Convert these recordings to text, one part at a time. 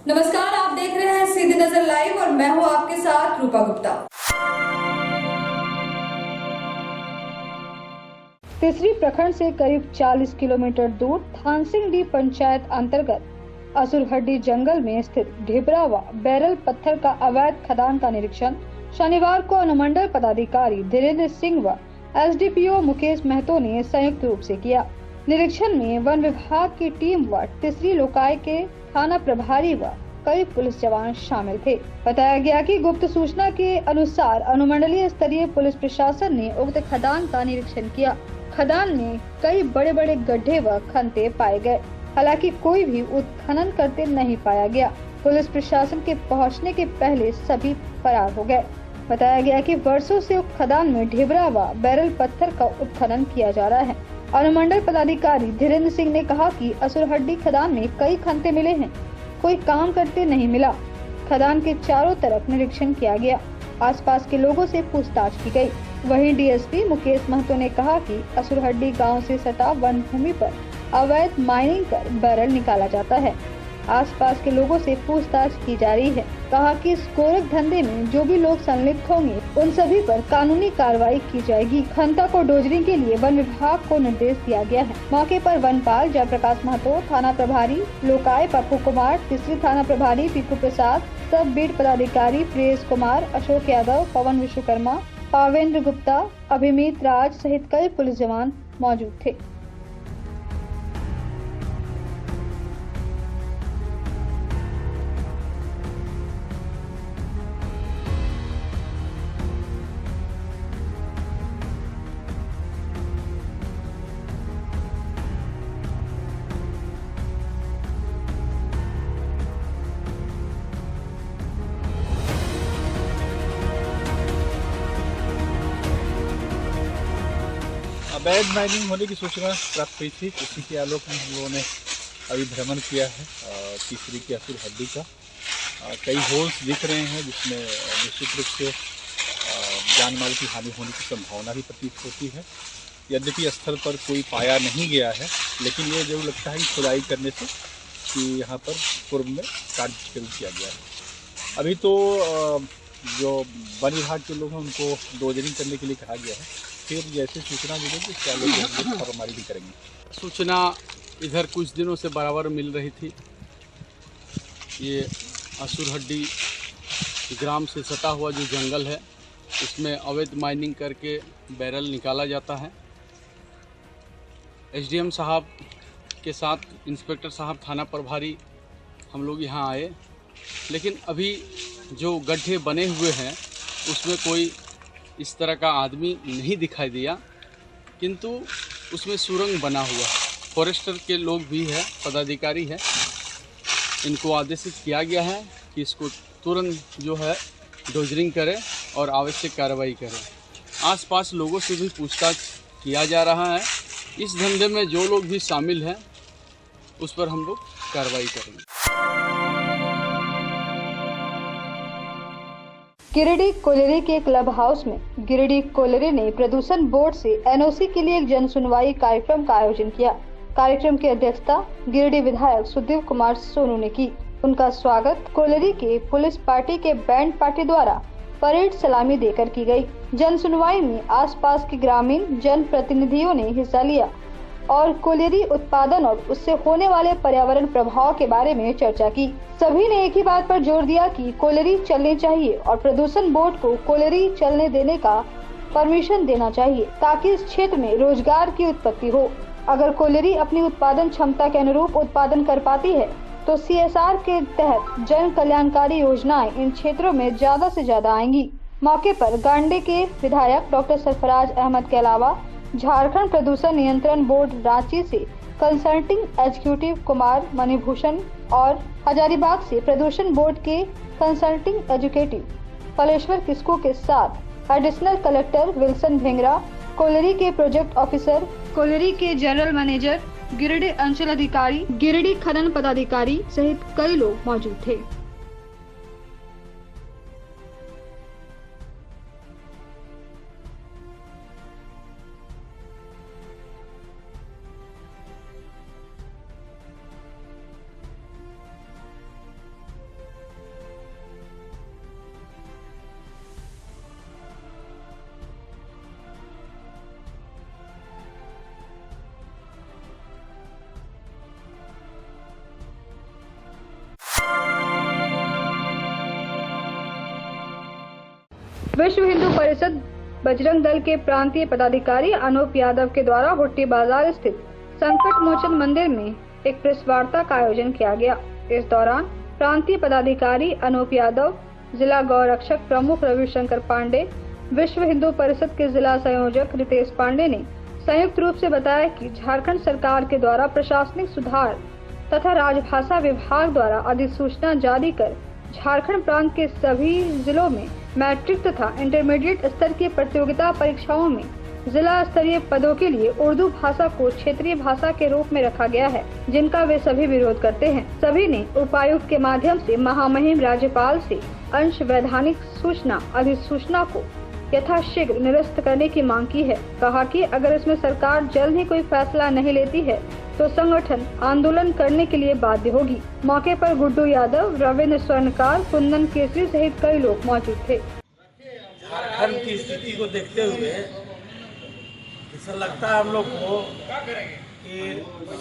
नमस्कार, आप देख रहे हैं सीधी नजर लाइव और मैं हूं आपके साथ रूपा गुप्ता। तीसरी प्रखंड से करीब 40 किलोमीटर दूर थानसिंगडी पंचायत अंतर्गत असुरहड्डी जंगल में स्थित ढिबरा व बैरल पत्थर का अवैध खदान का निरीक्षण शनिवार को अनुमंडल पदाधिकारी धीरेन्द्र सिंह व एसडीपीओ मुकेश महतो ने संयुक्त रूप से किया। निरीक्षण में वन विभाग की टीम व तीसरी लोकाय के थाना प्रभारी व कई पुलिस जवान शामिल थे। बताया गया कि गुप्त सूचना के अनुसार अनुमंडलीय स्तरीय पुलिस प्रशासन ने उक्त खदान का निरीक्षण किया। खदान में कई बड़े बड़े गड्ढे व खंते पाए गए, हालांकि कोई भी उत्खनन करते नहीं पाया गया। पुलिस प्रशासन के पहुंचने के पहले सभी फरार हो गए। बताया गया कि वर्षों से उक्त खदान में ढिबरा व बैरल पत्थर का उत्खनन किया जा रहा है। अनुमंडल पदाधिकारी धीरेन्द्र सिंह ने कहा कि असुरहड्डी खदान में कई खंते मिले हैं, कोई काम करते नहीं मिला। खदान के चारों तरफ निरीक्षण किया गया, आसपास के लोगों से पूछताछ की गई। वहीं डीएसपी मुकेश महतो ने कहा कि असुरहड्डी गांव से सटा वन भूमि पर अवैध माइनिंग कर बैरल निकाला जाता है। आसपास के लोगों से पूछताछ की जा रही है। कहा कि इस गोरख धंधे में जो भी लोग संलिप्त होंगे उन सभी पर कानूनी कार्रवाई की जाएगी। खंता को डोजरी के लिए वन विभाग को निर्देश दिया गया है। मौके पर वनपाल जयप्रकाश महतो, थाना प्रभारी लोकाय पप्पू कुमार, तीसरी थाना प्रभारी पीकू प्रसाद, सब बीट पदाधिकारी प्रियेश कुमार, अशोक यादव, पवन विश्वकर्मा, पावेंद्र गुप्ता, अभिमीत राज सहित कई पुलिस जवान मौजूद थे। अवैध माइनिंग होने की सूचना प्राप्त हुई थी, उसी के आलोक में हम लोगों ने अभी भ्रमण किया है तीसरी की असुरहड्डी का। कई होल्स दिख रहे हैं जिसमें निश्चित रूप से जान माल की हानि होने की संभावना भी प्रतीत होती है। यद्यपि स्थल पर कोई पाया नहीं गया है, लेकिन ये जरूर लगता है कि खुदाई करने से कि यहाँ पर पूर्व में कार्य शुरू किया गया है। अभी तो जो वन विभाग के लोग हैं उनको डोजरिंग करने के लिए कहा गया है। फिर जैसे सूचना मिलेगी उसके आगे कार्रवाई भी करेंगे। सूचना इधर कुछ दिनों से बराबर मिल रही थी। ये असुरहड्डी ग्राम से सटा हुआ जो जंगल है उसमें अवैध माइनिंग करके बैरल निकाला जाता है। एसडीएम साहब के साथ इंस्पेक्टर साहब, थाना प्रभारी हम लोग यहाँ आए, लेकिन अभी जो गड्ढे बने हुए हैं उसमें कोई इस तरह का आदमी नहीं दिखाई दिया, किंतु उसमें सुरंग बना हुआ। फॉरेस्टर के लोग भी है, पदाधिकारी है, इनको आदेशित किया गया है कि इसको तुरंत जो है डोजरिंग करें और आवश्यक कार्रवाई करें। आसपास लोगों से भी पूछताछ किया जा रहा है। इस धंधे में जो लोग भी शामिल हैं उस पर हम लोग कार्रवाई करेंगे। गिरिडीह कोलेरी के क्लब हाउस में गिरिडीह कोलेरी ने प्रदूषण बोर्ड से एनओसी के लिए एक जन सुनवाई कार्यक्रम का आयोजन किया। कार्यक्रम की अध्यक्षता गिरिडीह विधायक सुदेव कुमार सोनू ने की। उनका स्वागत कोलेरी के पुलिस पार्टी के बैंड पार्टी द्वारा परेड सलामी देकर की गई। जन सुनवाई में आसपास के ग्रामीण जन प्रतिनिधियों ने हिस्सा लिया और कोलेरी उत्पादन और उससे होने वाले पर्यावरण प्रभाव के बारे में चर्चा की। सभी ने एक ही बात पर जोर दिया कि कोलेरी चलनी चाहिए और प्रदूषण बोर्ड को कोलेरी चलने देने का परमिशन देना चाहिए ताकि इस क्षेत्र में रोजगार की उत्पत्ति हो। अगर कोलेरी अपनी उत्पादन क्षमता के अनुरूप उत्पादन कर पाती है तो सीएसआर के तहत जन कल्याणकारी योजनाएं इन क्षेत्रों में ज्यादा से ज्यादा आएंगी। मौके पर गांडे के विधायक डॉक्टर सरफराज अहमद के अलावा झारखंड प्रदूषण नियंत्रण बोर्ड रांची से कंसल्टिंग एग्जीक्यूटिव कुमार मणिभूषण और हजारीबाग से प्रदूषण बोर्ड के कंसल्टिंग एग्जीक्यूटिव फलेश्वर किस्कू के साथ additional collector Wilson Bhengra, colliery के प्रोजेक्ट ऑफिसर, कोलेरी के जनरल मैनेजर, गिरिडीह अंचल अधिकारी, गिरिडीह खनन पदाधिकारी सहित कई लोग मौजूद थे। विश्व हिंदू परिषद बजरंग दल के प्रांतीय पदाधिकारी अनूप यादव के द्वारा हुट्टी बाजार स्थित संकट मोचन मंदिर में एक प्रेस वार्ता का आयोजन किया गया। इस दौरान प्रांतीय पदाधिकारी अनूप यादव, जिला गौरक्षक प्रमुख रविशंकर पांडे, विश्व हिंदू परिषद के जिला संयोजक रितेश पांडे ने संयुक्त रूप से बताया कि झारखंड सरकार के द्वारा प्रशासनिक सुधार तथा राजभाषा विभाग द्वारा अधिसूचना जारी कर झारखंड प्रांत के सभी जिलों में मैट्रिक तथा इंटरमीडिएट स्तर की प्रतियोगिता परीक्षाओं में जिला स्तरीय पदों के लिए उर्दू भाषा को क्षेत्रीय भाषा के रूप में रखा गया है, जिनका वे सभी विरोध करते हैं। सभी ने उपायुक्त के माध्यम से महामहिम राज्यपाल से अंश वैधानिक सूचना अधिसूचना को यथाशीघ्र निरस्त करने की मांग की है। कहा कि अगर इसमें सरकार जल्द ही कोई फैसला नहीं लेती है तो संगठन आंदोलन करने के लिए बाध्य होगी। मौके पर गुड्डू यादव, रविंद्र स्वर्णकार, कुंदन केसरी सहित कई लोग मौजूद थे। झारखंड की स्थिति को देखते हुए ऐसा लगता है हम लोग को कि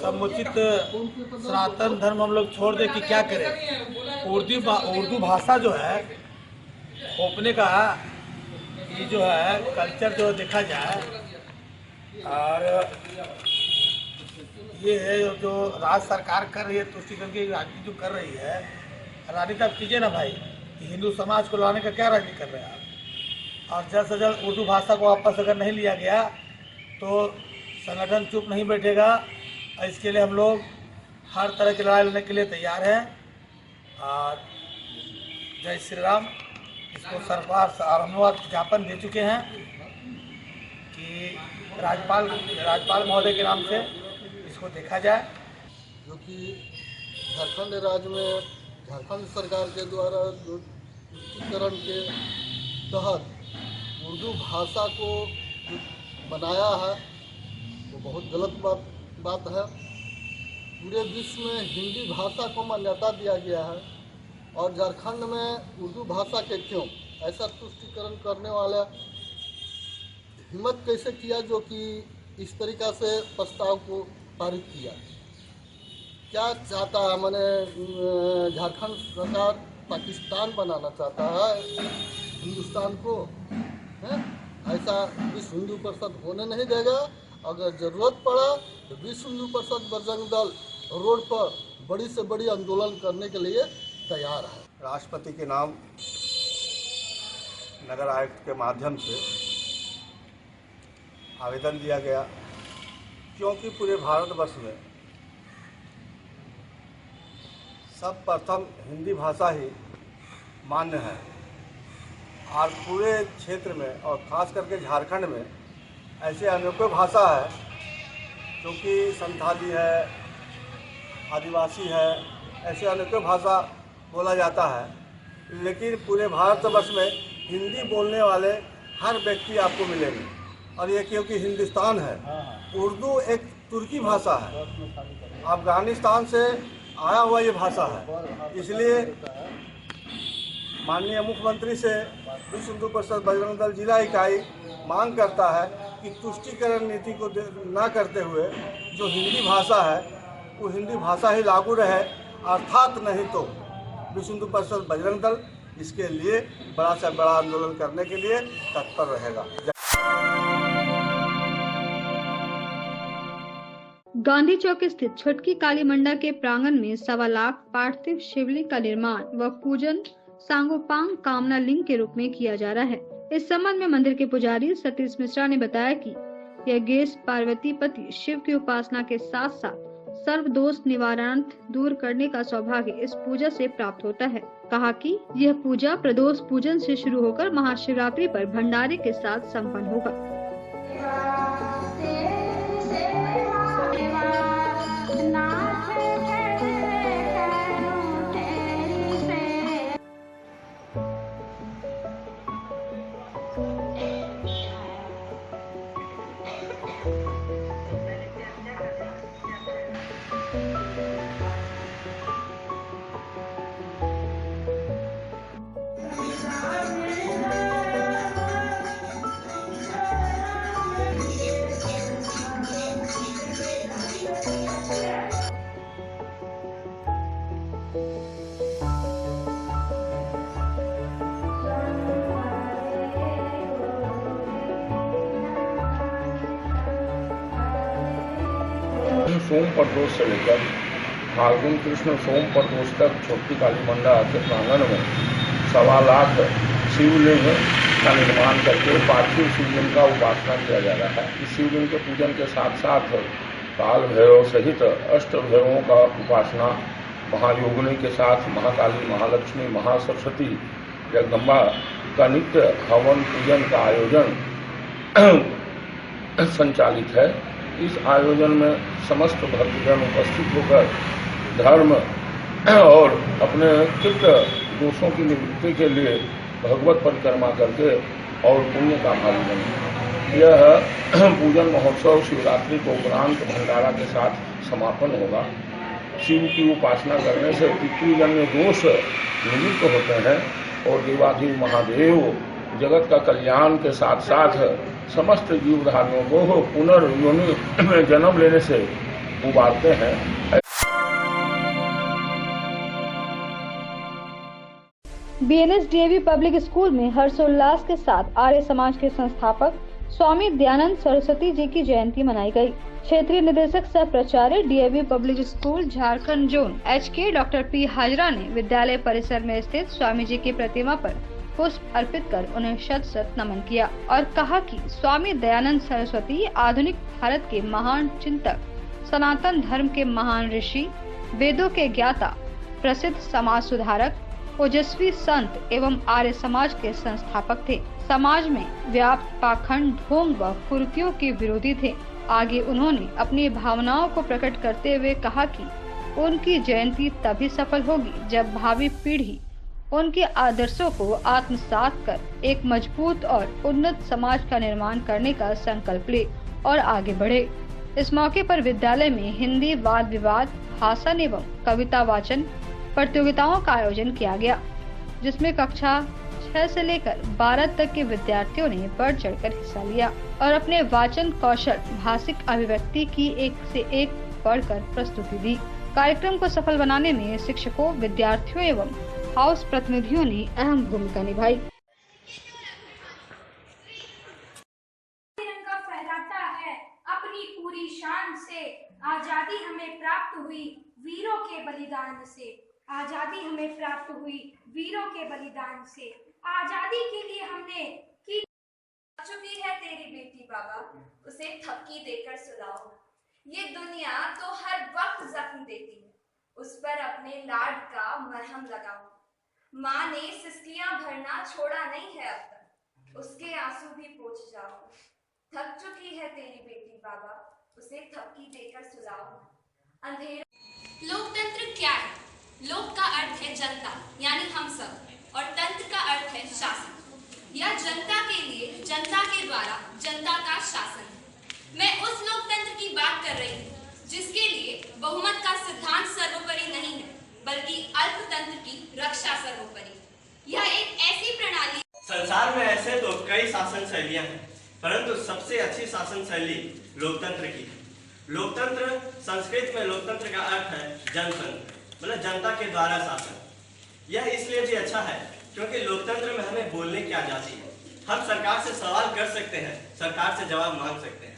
समुचित सनातन धर्म हम लोग छोड़ दे कि क्या करें। उर्दू भाषा जो है खोपने का ये जो है कल्चर जो देखा जाए, और ये है जो राज्य सरकार कर रही है, तुष्टिकरण की राजनीति जो कर रही है, राजनीति आप कीजिए ना भाई, हिंदू समाज को लाने का क्या राजनीति कर रहे हैं आप। और जल्द से जल्द उर्दू भाषा को वापस अगर नहीं लिया गया तो संगठन चुप नहीं बैठेगा। और इसके लिए हम लोग हर तरह की लड़ाई लड़ने के लिए तैयार हैं। और जय श्री राम। इसको सरकार धन्यवाद ज्ञापन दे चुके हैं कि राज्यपाल महोदय के नाम से इसको देखा जाए, क्योंकि झारखंड राज्य में झारखंड सरकार के द्वारा जो तुष्टिकरण के तहत उर्दू भाषा को बनाया है वो बहुत गलत बात है। पूरे विश्व में हिंदी भाषा को मान्यता दिया गया है और झारखंड में उर्दू भाषा के क्यों ऐसा तुष्टिकरण करने वाला हिम्मत कैसे किया जो कि इस तरीक़ा से प्रस्ताव को पारित किया। क्या चाहता है, मैंने झारखंड सरकार पाकिस्तान बनाना चाहता है हिंदुस्तान को, है? ऐसा विश्व हिंदू परिषद होने नहीं देगा। अगर ज़रूरत पड़ा तो विश्व हिंदू परिषद बजरंग दल रोड पर बड़ी से बड़ी आंदोलन करने के लिए तैयार है। राष्ट्रपति के नाम नगर आयुक्त के माध्यम से आवेदन दिया गया, क्योंकि पूरे भारतवर्ष में सर्वप्रथम हिंदी भाषा ही मान्य है और पूरे क्षेत्र में और ख़ास करके झारखंड में ऐसे अनेकों भाषा है जो कि संथाली है, आदिवासी है, ऐसे अनेकों भाषा बोला जाता है। लेकिन पूरे भारतवर्ष में हिंदी बोलने वाले हर व्यक्ति आपको मिलेंगे। और ये क्योंकि हिंदुस्तान है, उर्दू एक तुर्की भाषा है, अफगानिस्तान से आया हुआ ये भाषा है। इसलिए माननीय मुख्यमंत्री से विश्व हिंदू परिषद बजरंग दल जिला इकाई मांग करता है कि तुष्टिकरण नीति को न करते हुए जो हिंदी भाषा है वो हिंदी भाषा ही लागू रहे, अर्थात नहीं तो विश्व हिंदू परिषद बजरंग दल इसके लिए बड़ा से बड़ा आंदोलन करने के लिए तत्पर रहेगा। गांधी चौक स्थित छोटकी काली मंडा के प्रांगण में 1.25 लाख पार्थिव शिवलिंग का निर्माण व पूजन सांगोपांग कामना लिंग के रूप में किया जा रहा है। इस संबंध में मंदिर के पुजारी सतीश मिश्रा ने बताया कि यह गैस पार्वती पति शिव की उपासना के साथ साथ सर्व दोष निवारण दूर करने का सौभाग्य इस पूजा से प्राप्त होता है। कहा कि यह पूजा प्रदोष पूजन से शुरू होकर महाशिवरात्रि पर भंडारे के साथ संपन्न होगा। सोम प्रदोष से लेकर फाल्गुन कृष्ण सोम प्रदोष तक छोटी काली मंडा के प्रांगण में 1.25 लाख शिवलिंग का निर्माण करके पार्थिव शिवलिंग का उपासना किया जा रहा है। इस शिवलिंग के पूजन के साथ साथ काल भैरव सहित अष्ट भैरवों का उपासना, महायोगिनी के साथ महाकाली, महालक्ष्मी, महासरस्वती, जगदम्बा का नित्य हवन पूजन का आयोजन संचालित है। इस आयोजन में समस्त भक्तजन उपस्थित होकर धर्म और अपने चित्त दोषों की निवृत्ति के लिए भगवत परिक्रमा करके और पुण्य का भागी बने। यह पूजन महोत्सव शिवरात्रि को उपरांत भंडारा के साथ समापन होगा। शिव की उपासना करने से पितृजन्य दोष निवृत्त होते हैं और देवाधिदेव महादेव जगत का कल्याण के साथ साथ समस्त जीवधारियों को पुनर्योनि में जन्म लेने से उबारते हैं। बीएनएस डीएवी पब्लिक स्कूल में हर्षोल्लास के साथ आर्य समाज के संस्थापक स्वामी दयानंद सरस्वती जी की जयंती मनाई गई। क्षेत्रीय निदेशक सह प्राचार्य DAV public school Jharkhand zone HK doctor P Hazra ने विद्यालय परिसर में स्थित स्वामी जी की प्रतिमा पर पुष्प अर्पित कर उन्हें शत शत नमन किया और कहा कि स्वामी दयानंद सरस्वती आधुनिक भारत के महान चिंतक, सनातन धर्म के महान ऋषि, वेदों के ज्ञाता, प्रसिद्ध समाज सुधारक, ओजस्वी संत एवं आर्य समाज के संस्थापक थे। समाज में व्याप्त पाखंड, ढोंग व कुरीतियों के विरोधी थे। आगे उन्होंने अपनी भावनाओं को प्रकट करते हुए कहा कि उनकी जयंती तभी सफल होगी जब भावी पीढ़ी उनके आदर्शों को आत्मसात कर एक मजबूत और उन्नत समाज का निर्माण करने का संकल्प ले और आगे बढ़े। इस मौके पर विद्यालय में हिंदी वाद विवाद, भाषण एवं कविता वाचन प्रतियोगिताओं का आयोजन किया गया, जिसमें कक्षा 6 से लेकर 12 तक के विद्यार्थियों ने बढ़ चढ़कर हिस्सा लिया और अपने वाचन कौशल, भाषिक अभिव्यक्ति की एक से एक बढ़कर प्रस्तुति दी। कार्यक्रम को सफल बनाने में शिक्षकों, विद्यार्थियों एवं हाउस प्रतिनिधियों ने अहम भूमिका निभाई। तिरंगा फहराता है अपनी पूरी शान से, आजादी हमें प्राप्त हुई वीरों के बलिदान से, आजादी हमें प्राप्त हुई वीरों के बलिदान से, आजादी के लिए हमने की चुकी है तेरी बेटी बाबा, उसे थपकी देकर सुलाओ। ये दुनिया तो हर वक्त जख्म देती है, उस पर अपने लाड का मरहम लगाओ। माँ ने सिसकियां भरना छोड़ा नहीं है अब तक, उसके आंसू भी पोंछ जाओ। थक चुकी है तेरी बेटी बाबा, उसे थपकी देकर सुलाओ। अंधेरा। लोकतंत्र क्या है? लोक का अर्थ है जनता यानी हम सब, और तंत्र का अर्थ है शासन। यह जनता के लिए, जनता के द्वारा जनता का शासन है। मैं उस लोकतंत्र की बात कर रही हूँ जिसके लिए बहुमत का सिद्धांत सर्वोपरि नहीं है, बल्कि अल्पतंत्र की रक्षा सर्वोपरि। यह एक ऐसी प्रणाली। संसार में ऐसे तो कई शासन शैलियां हैं, परंतु सबसे अच्छी शासन शैली लोकतंत्र की है। लोकतंत्र, संस्कृत में लोकतंत्र का अर्थ है जनतंत्र, मतलब जनता के द्वारा शासन। यह इसलिए भी अच्छा है क्योंकि लोकतंत्र में हमें बोलने की आजादी है। हम सरकार से सवाल कर सकते हैं, सरकार से जवाब मांग सकते हैं।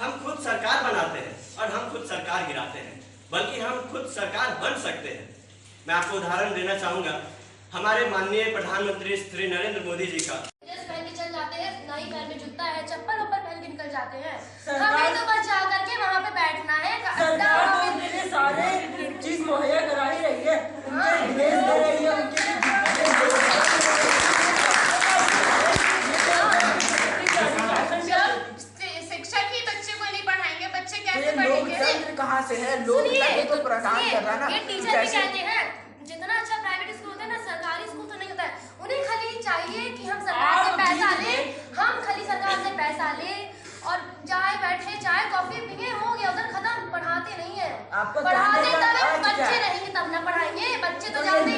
हम खुद सरकार बनाते हैं और हम खुद सरकार गिराते हैं, बल्कि हम खुद सरकार बन सकते हैं। मैं आपको उदाहरण देना चाहूंगा हमारे माननीय प्रधानमंत्री श्री नरेंद्र मोदी जी का। पहन के चल जाते हैं, ना ही पैर में जूता है, चप्पल ऊपर पहन के निकल जाते हैं। हमें तो बस जा करके वहाँ पे बैठना है। सारे चीज मुहैया करा ही रही है, शिक्षक ही बच्चे को नहीं पढ़ाएंगे, बच्चे कैसे पढ़ेंगे? कहाँ से है? लोग तो प्रदान कर रहा ना। ये टीचर भी कहते हैं जितना अच्छा प्राइवेट स्कूल होता है ना, सरकारी स्कूल तो नहीं होता है। उन्हें खाली चाहिए कि हम सरकार से पैसा लें, हम खाली सरकार से पैसा लें और जाए बैठे चाय कॉफी पिए, हो गया उधर खत्म। पढ़ाते नहीं है, पढ़ाते तब बच्चे रहेंगे तब ना पढ़ाएंगे। बच्चे तो जाते ही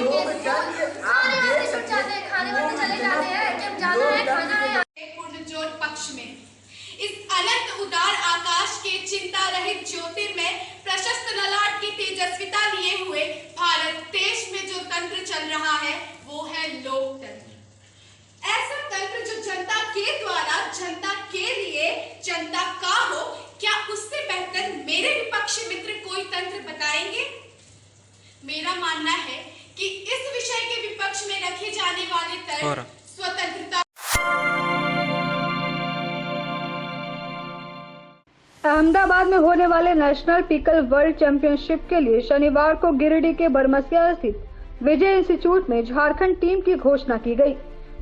खाने वाले छुट जाते हैं, खाने वाले चले जाते हैं, जब जाना है खाना है। पूर्णज्योत पक्ष में इस अनंत उदार आकाश के चिंता रहित ज्योतिर्मय प्रशस्त ललाट की तेजस्विता लिए हुए भारत देश में जो तंत्र चल रहा है वो है लोकतंत्र। ऐसा तंत्र जो जनता के द्वारा जनता के लिए जनता का हो, क्या उससे बेहतर मेरे विपक्षी मित्र कोई तंत्र बताएंगे? मेरा मानना है कि इस विषय के विपक्ष में रखे जाने वाले तर्क स्वतंत्रता। अहमदाबाद में होने वाले नेशनल पिकल वर्ल्ड चैंपियनशिप के लिए शनिवार को गिरिडीह के बरमसिया स्थित विजय इंस्टीट्यूट में झारखंड टीम की घोषणा की गई।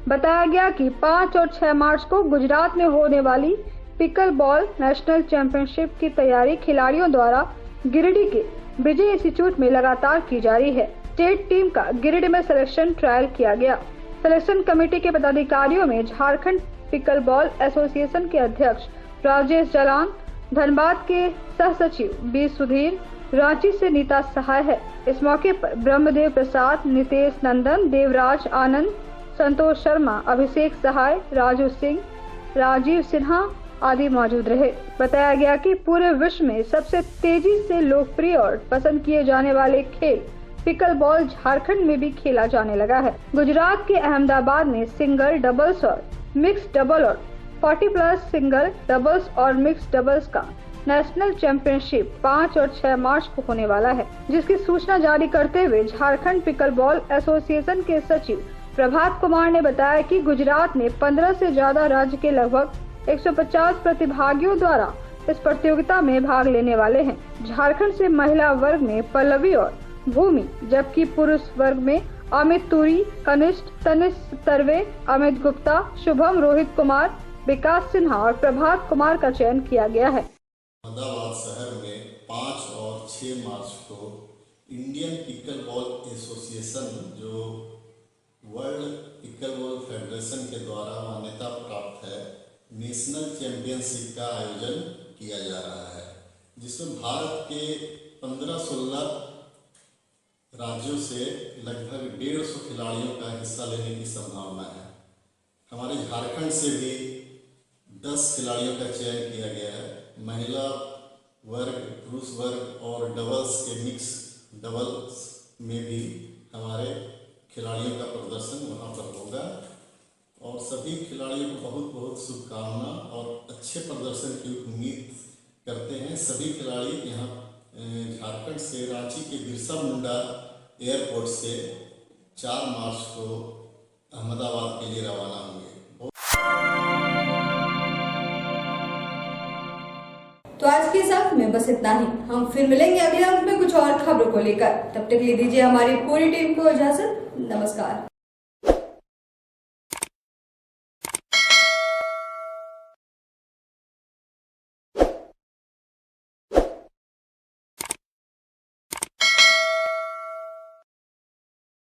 बताया गया कि 5 और 6 मार्च को गुजरात में होने वाली पिकल बॉल नेशनल चैंपियनशिप की तैयारी खिलाड़ियों द्वारा गिरिडीह के विजय इंस्टीट्यूट में लगातार की जा रही है। स्टेट टीम का गिरिडीह में सिलेक्शन ट्रायल किया गया। सिलेक्शन कमेटी के पदाधिकारियों में झारखंड पिकल बॉल एसोसिएशन के अध्यक्ष राजेश जलान, धनबाद के सह सचिव बी सुधीर, रांची से नीता सहाय है। इस मौके पर ब्रह्मदेव प्रसाद, नितेश नंदन, देवराज आनंद, संतोष शर्मा, अभिषेक सहाय, राजू सिंह, राजीव सिन्हा आदि मौजूद रहे। बताया गया कि पूरे विश्व में सबसे तेजी से लोकप्रिय और पसंद किए जाने वाले खेल पिकल बॉल झारखंड में भी खेला जाने लगा है। गुजरात के अहमदाबाद में सिंगल, डबल्स और मिक्स डबल और 40+ सिंगल, डबल्स और मिक्स डबल्स का नेशनल चैंपियनशिप 5 और 6 मार्च को होने वाला है, जिसकी सूचना जारी करते हुए झारखंड पिकल बॉल एसोसिएशन के सचिव प्रभात कुमार ने बताया कि गुजरात में 15 से ज्यादा राज्य के लगभग 150 प्रतिभागियों द्वारा इस प्रतियोगिता में भाग लेने वाले हैं। झारखंड से महिला वर्ग में पल्लवी और भूमि, जबकि पुरुष वर्ग में अमित तुरी, कनिष्ठ, तनिष्क तरवे, अमित गुप्ता, शुभम, रोहित कुमार, विकास सिन्हा और प्रभात कुमार का चयन किया गया है। अहमदाबाद शहर में 5 और 6 मार्च को इंडियन पिकल बॉल एसोसिएशन, जो वर्ल्ड पिकल बॉल फेडरेशन के द्वारा मान्यता प्राप्त है, नेशनल चैंपियनशिप का आयोजन किया जा रहा है, जिसमें भारत के 15-16 राज्यों से लगभग 150 खिलाड़ियों का हिस्सा लेने की संभावना है। हमारे झारखंड से भी 10 खिलाड़ियों का चयन किया गया है। महिला वर्ग, पुरुष वर्ग और डबल्स के मिक्स डबल्स में भी हमारे खिलाड़ियों का प्रदर्शन वहां पर होगा और सभी खिलाड़ियों को बहुत बहुत शुभकामना और अच्छे प्रदर्शन की उम्मीद करते हैं। सभी खिलाड़ी यहाँ झारखंड से रांची के बिरसा मुंडा एयरपोर्ट से 4 मार्च को अहमदाबाद के लिए रवाना होंगे। तो आज के साथ में बस इतना ही। हम फिर मिलेंगे अगले अंक में कुछ और खबरों को लेकर। तब तक ले दीजिए हमारी पूरी टीम को इजाजत। नमस्कार।